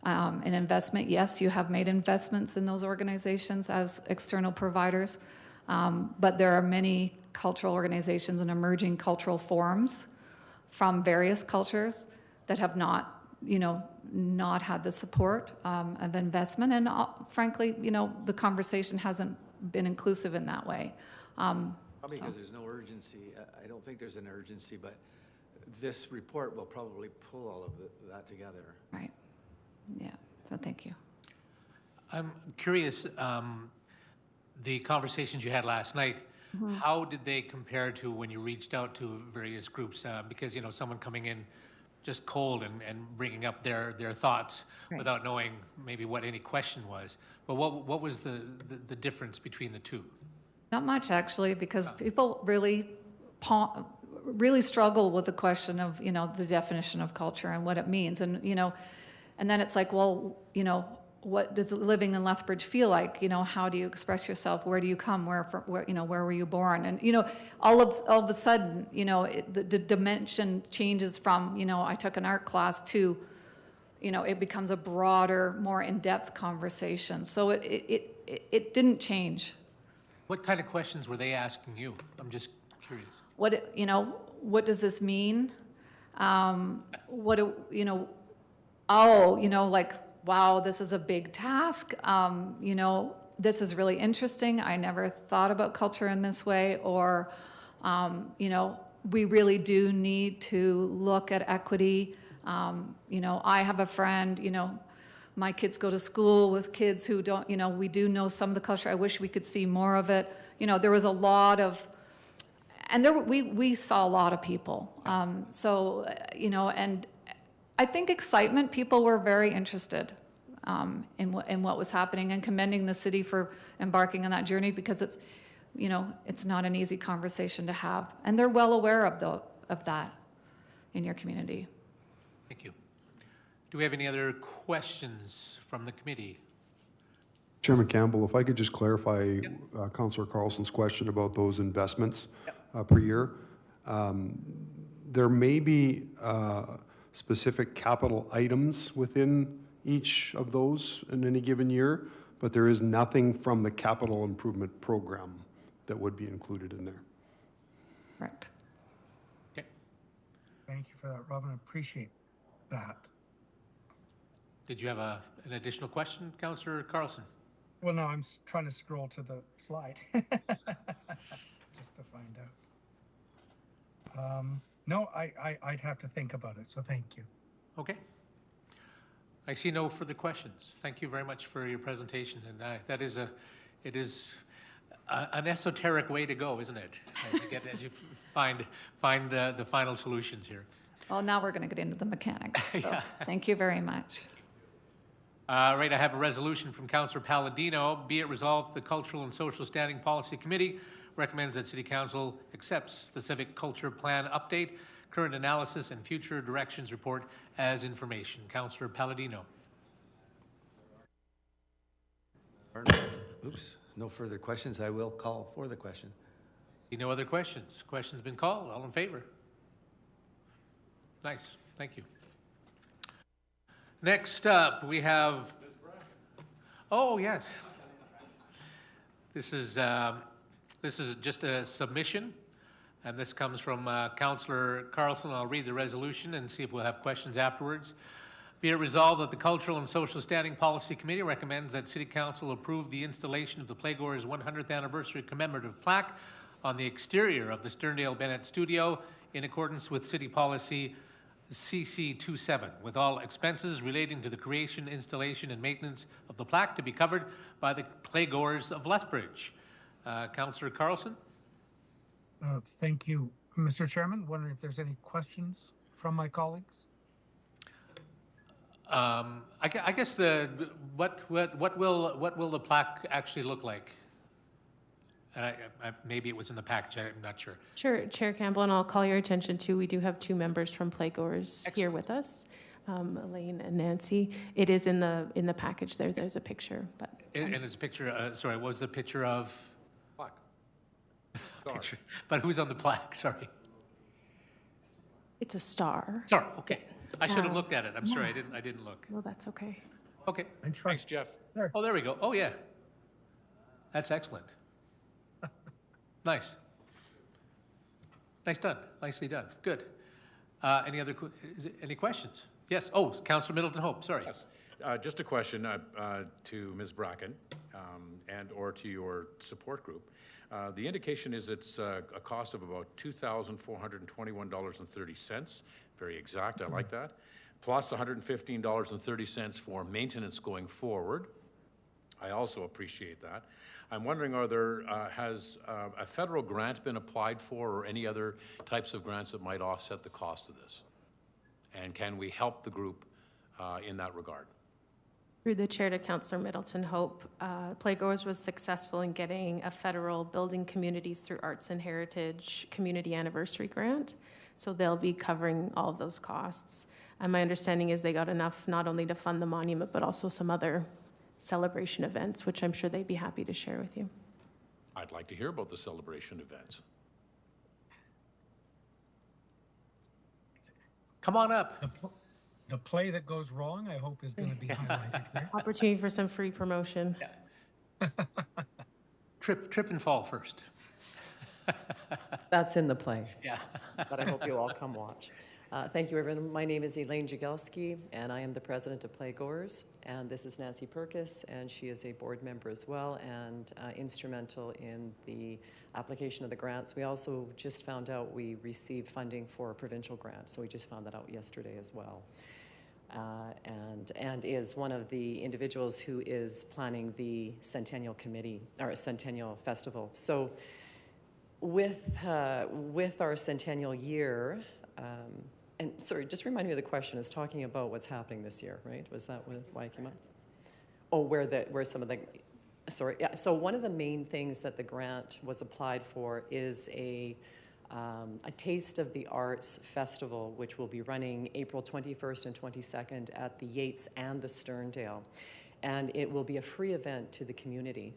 and investment. Yes, you have made investments in those organizations as external providers, but there are many cultural organizations and emerging cultural forms from various cultures that have not had the support of investment. And frankly, the conversation hasn't been inclusive in that way. Probably because there's no urgency. I don't think there's an urgency, but this report will probably pull all of that together. Right. Yeah. So thank you. I'm curious, the conversations you had last night, how did they compare to when you reached out to various groups? Because, someone coming in just cold and bringing up their thoughts without knowing maybe what any question was. But what was the difference between the two? Not much, actually, because people really struggle with the question of, the definition of culture and what it means. And, and then it's like, well, what does living in Lethbridge feel like? How do you express yourself? Where do you come? Where were you born? And, all of a sudden, the dimension changes from, I took an art class to, it becomes a broader, more in-depth conversation. So it didn't change. What kind of questions were they asking you? I'm just curious. What does this mean? Wow, this is a big task. This is really interesting. I never thought about culture in this way. Or, we really do need to look at equity. I have a friend, my kids go to school with kids who don't, we do know some of the culture. I wish we could see more of it. There was a lot of, and we saw a lot of people. And I think excitement, people were very interested in what was happening, and commending the city for embarking on that journey, because it's not an easy conversation to have. And they're well aware of that in your community. Thank you. Do we have any other questions from the committee? Chairman Campbell, if I could just clarify Councillor Carlson's question about those investments per year. There may be specific capital items within each of those in any given year, but there is nothing from the capital improvement program that would be included in there. Correct. Okay. Thank you for that, Robin. I appreciate that. Did you have an additional question, Councillor Carlson? Well, no, I'm trying to scroll to the slide just to find out. No, I'd have to think about it, so thank you. Okay. I see no further questions. Thank you very much for your presentation, and it is an esoteric way to go, isn't it? As you find the final solutions here. Well, now we're going to get into the mechanics. So thank you very much. Right, I have a resolution from Councillor Palladino. Be it resolved, the Cultural and Social Standing Policy Committee recommends that City Council accepts the Civic Culture Plan update, current analysis, and future directions report as information. Councillor Palladino. No further questions. I will call for the question. See no other questions. Question's been called. All in favor? Nice. Thank you. Next up, we have. Oh yes. This is just a submission, and this comes from Councillor Carlson. I'll read the resolution and see if we'll have questions afterwards. Be it resolved that the Cultural and Social Standing Policy Committee recommends that City Council approve the installation of the Playgoers 100th anniversary commemorative plaque on the exterior of the Sterndale Bennett Studio in accordance with City Policy CC27, with all expenses relating to the creation, installation, and maintenance of the plaque to be covered by the playgoers of Lethbridge. Councillor Carlson? Thank you, Mr. Chairman. Wondering if there's any questions from my colleagues? I guess what will the plaque actually look like? And maybe it was in the package, I'm not sure. Sure, Chair Campbell, and I'll call your attention to, we do have two members from Playgoers here with us, Elaine and Nancy. It is in the package there, there's a picture, but. And it's a picture, sorry, what was the picture of? Plaque. Picture, but who's on the plaque, sorry? It's a star. Sorry, okay. I should have looked at it, I'm sorry, I didn't look. Well, that's okay. Okay, Thanks, Jeff. oh, there we go, oh, yeah. That's excellent. Nice. Nice done, nicely done, good. Any questions? Yes, oh, Councillor Middleton Hope, sorry. Yes. Just a question to Ms. Bracken and or to your support group. The indication is it's a cost of about $2,421.30. Very exact, I like that. Plus $115.30 for maintenance going forward. I also appreciate that. I'm wondering, has a federal grant been applied for, or any other types of grants that might offset the cost of this? And can we help the group in that regard? Through the chair to Councillor Middleton Hope, Playgoers was successful in getting a federal Building Communities through Arts and Heritage Community Anniversary Grant. So they'll be covering all of those costs. And my understanding is they got enough not only to fund the monument, but also some other celebration events, which I'm sure they'd be happy to share with you. I'd like to hear about the celebration events. Come on up. The play that goes wrong, I hope, is going to be highlighted here. Opportunity for some free promotion. Trip and fall first. That's in the play. Yeah. But I hope you all come watch. Thank you, everyone. My name is Elaine Jagelski, and I am the president of Playgoers. And this is Nancy Purkis, and she is a board member as well and instrumental in the application of the grants. We also just found out we received funding for a provincial grant, so we just found that out yesterday as well. And is one of the individuals who is planning the Centennial Committee, or Centennial Festival. So with our centennial year, and sorry, just remind me of the question. Is talking about what's happening this year, right? Was that why it came up? Oh, where some of the, sorry, yeah. So one of the main things that the grant was applied for is a Taste of the Arts Festival, which will be running April 21st and 22nd at the Yates and the Sterndale. And it will be a free event to the community,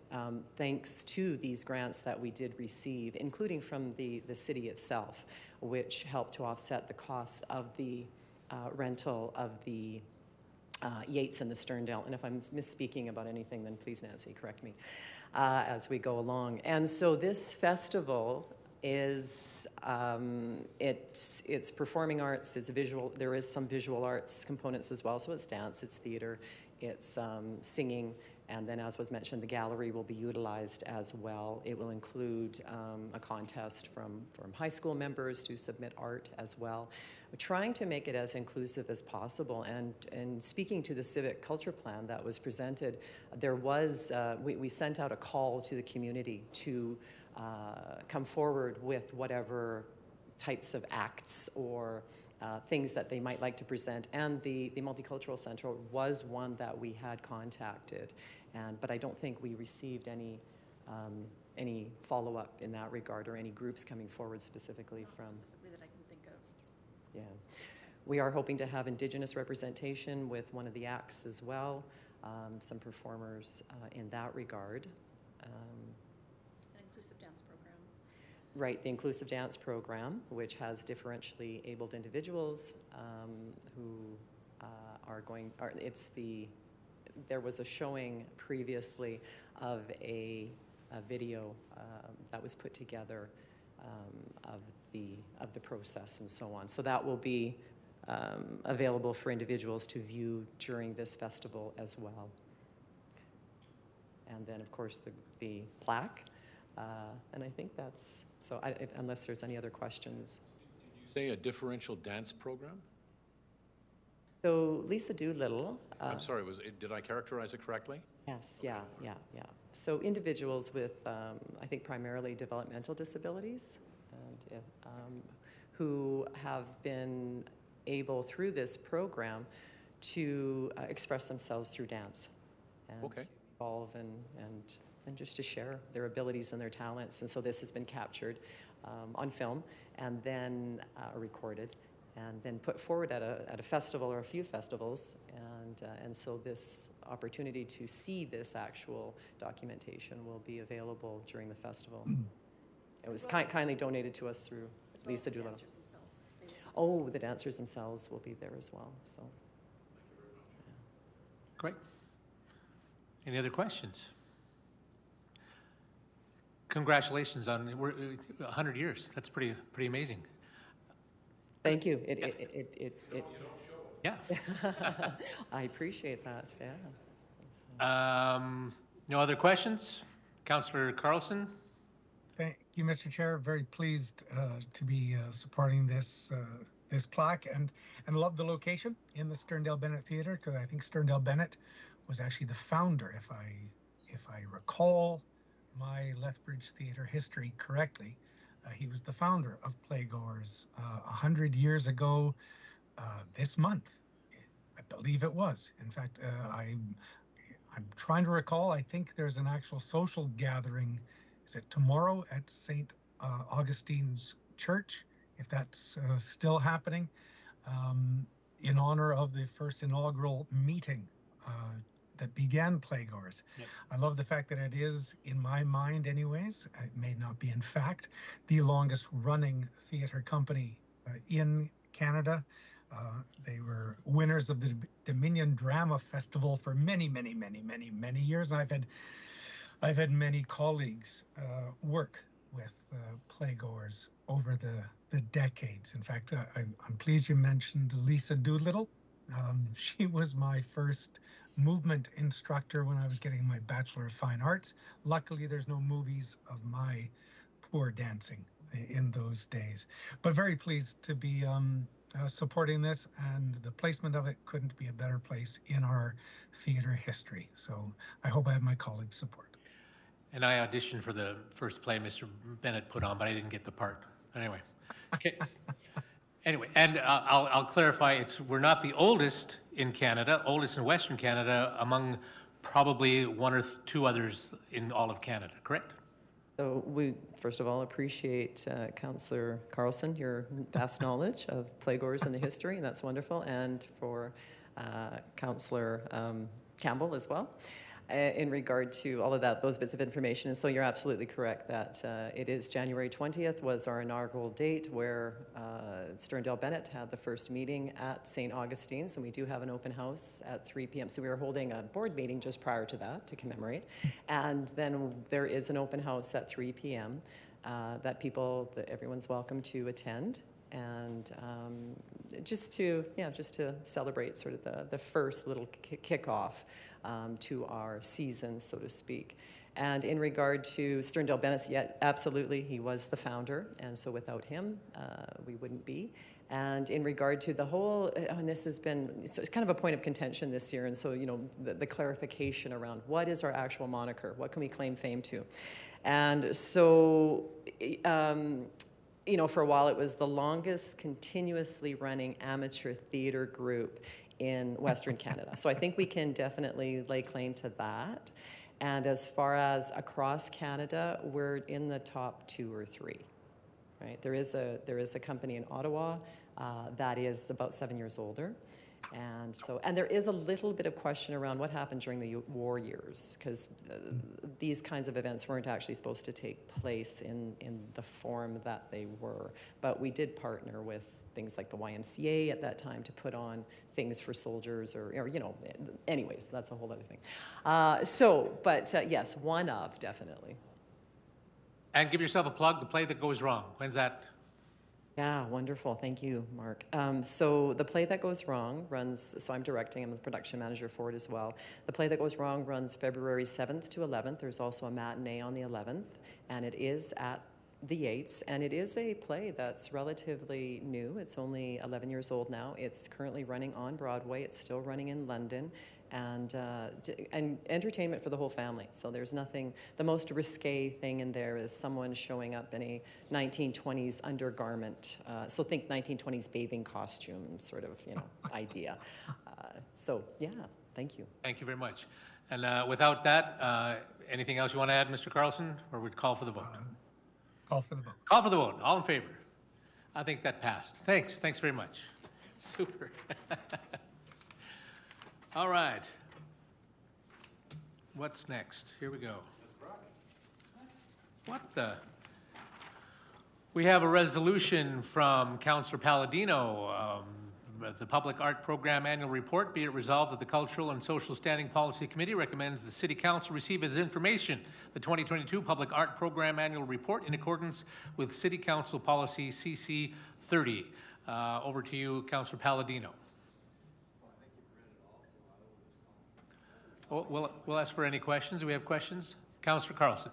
thanks to these grants that we did receive, including from the city itself, which helped to offset the costs of the rental of the Yates and the Sterndale. And if I'm misspeaking about anything, then please, Nancy, correct me as we go along. And so this festival is it's performing arts, it's visual. There is some visual arts components as well. So it's dance, it's theater, it's singing, and then, as was mentioned, the gallery will be utilized as well. It will include a contest from high school members to submit art as well. We're trying to make it as inclusive as possible. And speaking to the civic culture plan that was presented, there was we sent out a call to the community to come forward with whatever types of acts or things that they might like to present, and the Multicultural Center was one that we had contacted, but I don't think we received any follow-up in that regard, or any groups coming forward specifically from. That I can think of. Yeah, we are hoping to have Indigenous representation with one of the acts as well, some performers in that regard. Right, the Inclusive Dance Program, which has differentially abled individuals who are going, there was a showing previously of a video that was put together of the process and so on. So that will be available for individuals to view during this festival as well. And then, of course, the plaque. And I think that's, so unless there's any other questions. Did you say a differential dance program? So Lisa Doolittle. I'm sorry, did I characterize it correctly? Yes, yeah. So individuals with, I think primarily developmental disabilities, and, who have been able through this program to express themselves through dance and Okay. evolve and just to share their abilities and their talents. And so this has been captured on film and then recorded and then put forward at a festival or a few festivals. And so this opportunity to see this actual documentation will be available during the festival. It was kindly donated to us through Lisa Doolittle. Oh, the dancers themselves will be there as well. So, Great. Any other questions? Congratulations on 100 years. That's pretty amazing. thank you. Yeah. I appreciate that. Yeah. No other questions? Councillor Carlson? Thank you, Mr. Chair. Very pleased to be supporting this this plaque and love the location in the Sterndale Bennett Theatre, because I think Sterndale Bennett was actually the founder, if I recall my Lethbridge theatre history correctly. He was the founder of Playgoers 100 years ago this month. I believe it was. In fact, I'm trying to recall. I think there's an actual social gathering. Is it tomorrow at St. Augustine's Church, if that's still happening, in honor of the first inaugural meeting that began Playgoers. Yep. I love the fact that it is, in my mind anyways, it may not be in fact, the longest running theatre company in Canada. They were winners of the Dominion Drama Festival for many years. And I've had many colleagues work with Playgoers over the decades. In fact, I'm pleased you mentioned Lisa Doolittle. She was my first movement instructor when I was getting my Bachelor of Fine Arts. Luckily, there's no movies of my poor dancing in those days. But very pleased to be supporting this, and the placement of it couldn't be a better place in our theatre history. So I hope I have my colleagues' support. And I auditioned for the first play Mr. Bennett put on, but I didn't get the part. Anyway. Okay. Anyway, and I'll clarify, we're not the oldest in Canada, oldest in Western Canada, among probably one or two others in all of Canada, correct? So we, first of all, appreciate Councillor Carlson, your vast knowledge of Playgoers and the history, and that's wonderful, and for Councillor Campbell as well, in regard to all of that, those bits of information. And so you're absolutely correct that it is January 20th was our inaugural date where Sterndale Bennett had the first meeting at St. Augustine's, and we do have an open house at 3 p.m. So we were holding a board meeting just prior to that to commemorate. And then there is an open house at 3 p.m. That everyone's welcome to attend. And just to celebrate sort of the first little kickoff to our season, so to speak. And in regard to Sterndale Bennett, yeah, absolutely, he was the founder, and so without him, we wouldn't be. And in regard to the whole, and this has been, so it's kind of a point of contention this year, and so, you know, the clarification around what is our actual moniker, what can we claim fame to? And so, you know, for a while it was the longest continuously running amateur theatre group in Western Canada. So I think we can definitely lay claim to that. And as far as across Canada, we're in the top 2 or 3, right? There is a company in Ottawa that is about 7 years older. And there is a little bit of question around what happened during the war years, because these kinds of events weren't actually supposed to take place in the form that they were. But we did partner with things like the YMCA at that time to put on things for soldiers or you know, anyways, that's a whole other thing. Yes, one of, definitely. And give yourself a plug, the play that goes wrong. When's that? Yeah, wonderful. Thank you, Mark. So the play that goes wrong runs, so I'm directing, I'm the production manager for it as well. The play that goes wrong runs February 7th to 11th. There's also a matinee on the 11th, and it is at The Yates, and it is a play that's relatively new. It's only 11 years old now. It's currently running on Broadway. It's still running in London, and entertainment for the whole family. So there's nothing, the most risque thing in there is someone showing up in a 1920s undergarment. So think 1920s bathing costume sort of, idea. So yeah, thank you. Thank you very much. And without that, anything else you want to add, Mr. Carlson, or we'd call for the vote? Call for the vote. Call for the vote. All in favor? I think that passed. Thanks. Thanks very much. Super. All right. What's next? Here we go. What the? We have a resolution from Councillor Palladino. The Public Art Program Annual Report, be it resolved that the Cultural and Social Standing Policy Committee recommends the City Council receive as information the 2022 Public Art Program Annual Report in accordance with City Council Policy CC 30. Over to you, Councillor Palladino. We'll ask for any questions. Do we have questions? Councillor Carlson.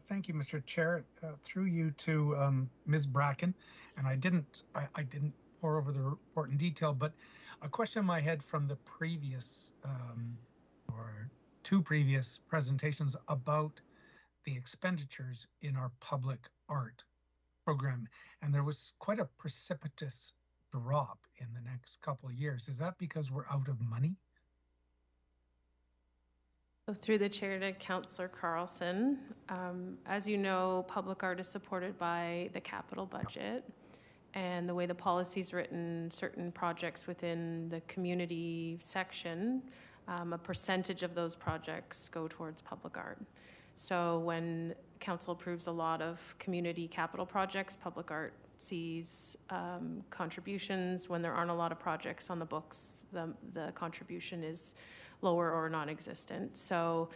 Thank you, Mr. Chair. Through you to Ms. Bracken, and I didn't pour over the report in detail, but a question in my head from the previous or two previous presentations about the expenditures in our public art program, and there was quite a precipitous drop in the next couple of years. Is that because we're out of money? So through the chair to Councillor Carlson, as you know, public art is supported by the capital budget. And the way the policy is written, certain projects within the community section, a percentage of those projects go towards public art. So when council approves a lot of community capital projects, public art sees contributions. When there aren't a lot of projects on the books, the contribution is lower or non-existent. So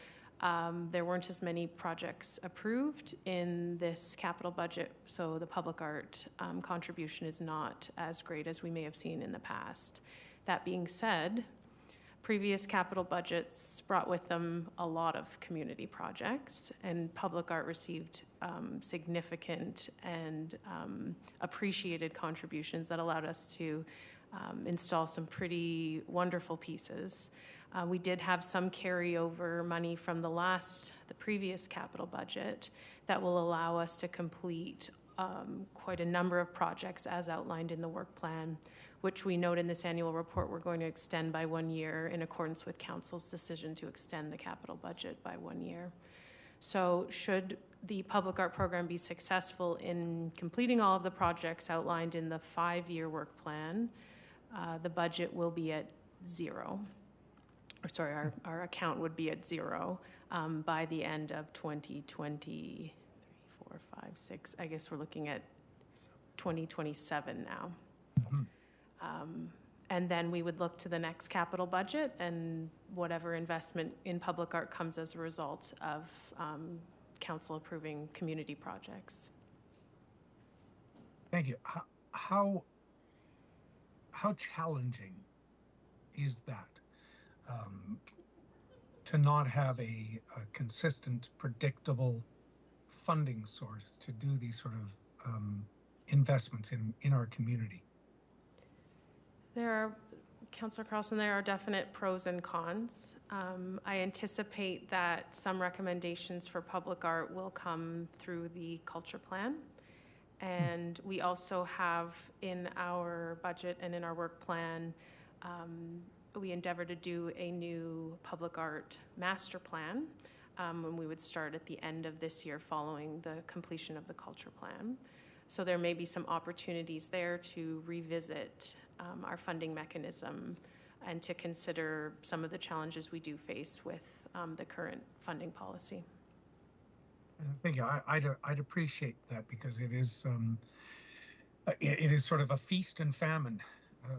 there weren't as many projects approved in this capital budget, so the public art contribution is not as great as we may have seen in the past. That being said, previous capital budgets brought with them a lot of community projects, and public art received significant and appreciated contributions that allowed us to install some pretty wonderful pieces. We did have some carryover money from the previous capital budget that will allow us to complete quite a number of projects as outlined in the work plan, which we note in this annual report we're going to extend by 1 year in accordance with Council's decision to extend the capital budget by 1 year. So should the public art program be successful in completing all of the projects outlined in the 5-year work plan, the budget will be at zero. Or sorry, our account would be at zero by the end of 2023, 4, 5, 6. I guess we're looking at 2027 now. And then we would look to the next capital budget, and whatever investment in public art comes as a result of council approving community projects. Thank you. How challenging is that? To not have a consistent, predictable funding source to do these sort of investments in our community? Councillor Carlson, there are definite pros and cons. I anticipate that some recommendations for public art will come through the culture plan. And we also have in our budget and in our work plan, we endeavor to do a new public art master plan, when we would start at the end of this year following the completion of the culture plan. So there may be some opportunities there to revisit our funding mechanism and to consider some of the challenges we do face with the current funding policy. Thank you. I'd appreciate that, because it is sort of a feast and famine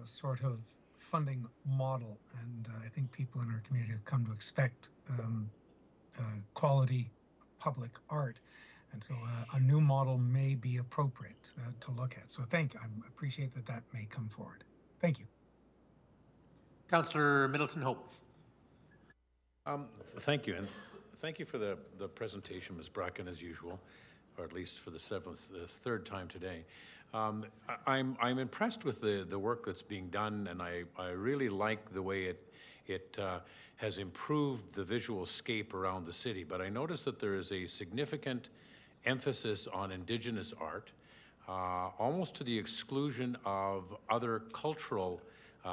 sort of funding model, and I think people in our community have come to expect quality public art, and so a new model may be appropriate to look at. So I appreciate that may come forward. Thank you. Councillor Middleton Hope. Thank you, and thank you for the presentation, Ms. Bracken, as usual. or at least for the third time today. I'm impressed with the work that's being done, and I really like the way it has improved the visual scape around the city. But I noticed that there is a significant emphasis on Indigenous art, almost to the exclusion of other cultural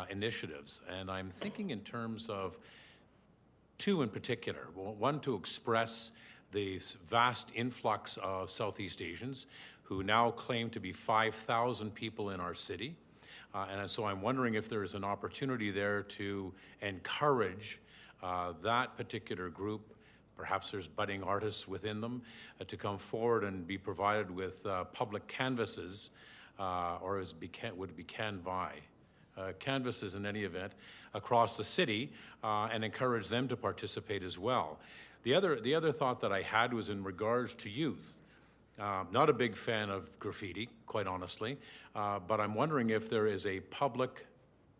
initiatives. And I'm thinking in terms of two in particular. One, to express the vast influx of Southeast Asians who now claim to be 5,000 people in our city. And so I'm wondering if there is an opportunity there to encourage that particular group. Perhaps there's budding artists within them to come forward and be provided with public canvases, or would it be canvas? Canvases in any event across the city, and encourage them to participate as well. The other thought that I had was in regards to youth. Not a big fan of graffiti, quite honestly, but I'm wondering if there is a public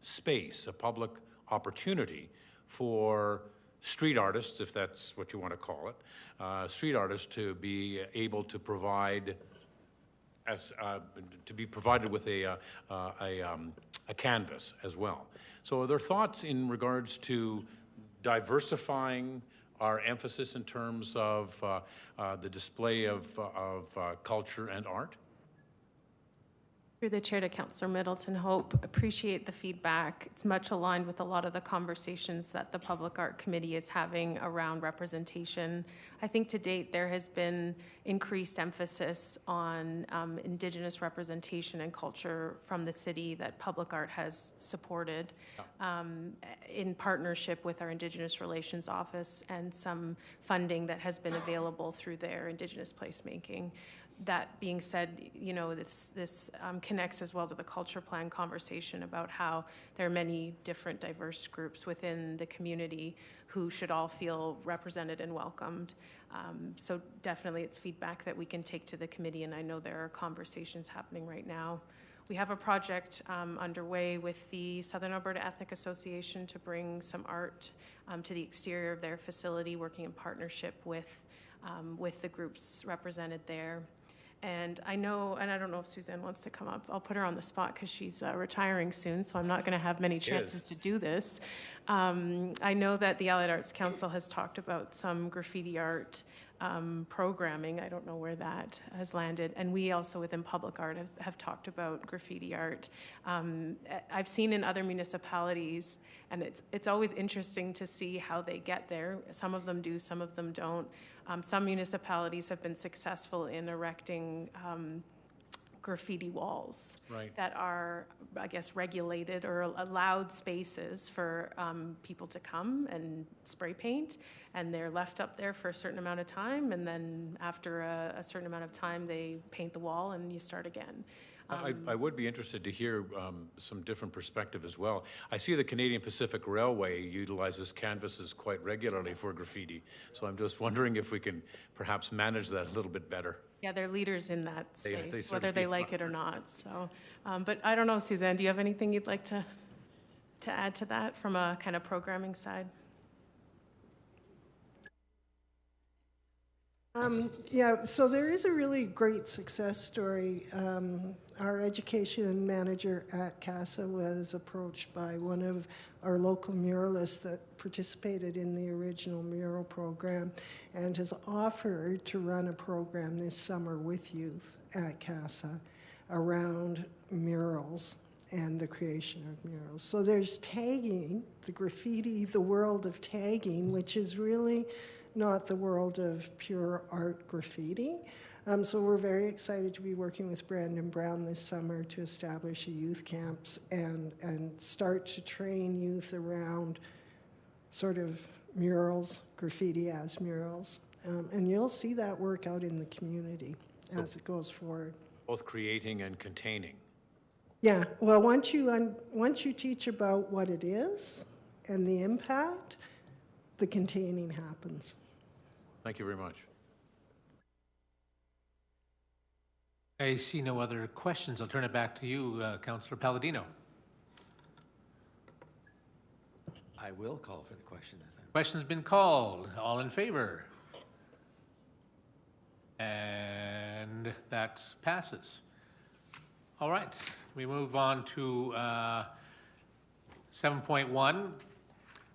space, a public opportunity for street artists, if that's what you want to call it, street artists to be able to provide with a canvas as well. So are there thoughts in regards to diversifying our emphasis in terms of the display of culture and art? Through the chair to Councillor Middleton Hope, appreciate the feedback. It's much aligned with a lot of the conversations that the Public Art Committee is having around representation. I think to date there has been increased emphasis on Indigenous representation and culture from the city that Public Art has supported in partnership with our Indigenous Relations Office and some funding that has been available through their Indigenous placemaking. That being said, you know, this connects as well to the culture plan conversation about how there are many different diverse groups within the community who should all feel represented and welcomed. So definitely it's feedback that we can take to the committee, and I know there are conversations happening right now. We have a project underway with the Southern Alberta Ethnic Association to bring some art to the exterior of their facility, working in partnership with the groups represented there. And I know, and I don't know if Suzanne wants to come up. I'll put her on the spot because she's retiring soon, so I'm not going to have many chances to do this. I know that the Allied Arts Council has talked about some graffiti art programming. I don't know where that has landed. And we also within Public Art have talked about graffiti art. I've seen in other municipalities, and it's always interesting to see how they get there. Some of them do, some of them don't. Some municipalities have been successful in erecting graffiti walls that are, I guess, regulated or allowed spaces for people to come and spray paint, and they're left up there for a certain amount of time, and then after a certain amount of time they paint the wall and you start again. I would be interested to hear some different perspective as well. I see the Canadian Pacific Railway utilizes canvases quite regularly for graffiti, so I'm just wondering if we can perhaps manage that a little bit better. Yeah, they're leaders in that space, they whether they like it or not. So, but I don't know, Suzanne, do you have anything you'd like to add to that from a kind of programming side? Yeah, so there is a really great success story. Our education manager at CASA was approached by one of our local muralists that participated in the original mural program and has offered to run a program this summer with youth at CASA around murals and the creation of murals. So there's tagging, the graffiti, the world of tagging, which is really not the world of pure art graffiti. So we're very excited to be working with Brandon Brown this summer to establish a youth camps and start to train youth around sort of murals, graffiti as murals. And you'll see that work out in the community as it goes forward. Both creating and containing. Yeah, well, once you teach about what it is and the impact, the containing happens. Thank you very much. I see no other questions. I'll turn it back to you, Councillor Palladino. I will call for the question. Question's been called. All in favor? And And that passes. All right, we move on to 7.1.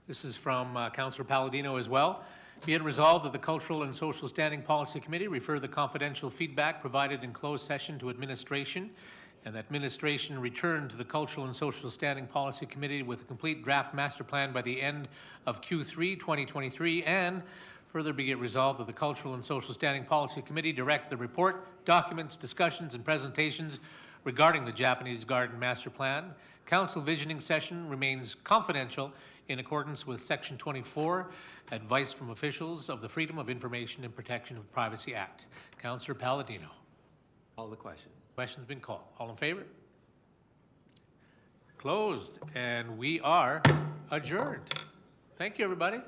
This is from Councillor Palladino as well. Be it resolved that the Cultural and Social Standing Policy Committee refer the confidential feedback provided in closed session to administration, and that administration return to the Cultural and Social Standing Policy Committee with a complete draft master plan by the end of Q3 2023, and further be it resolved that the Cultural and Social Standing Policy Committee direct the report, documents, discussions, and presentations regarding the Japanese Garden Master Plan. Council visioning session remains confidential in accordance with Section 24, advice from officials of the Freedom of Information and Protection of Privacy Act. Councillor Palladino. Call the question. Question's been called. All in favor? Closed, and we are adjourned. Thank you, everybody.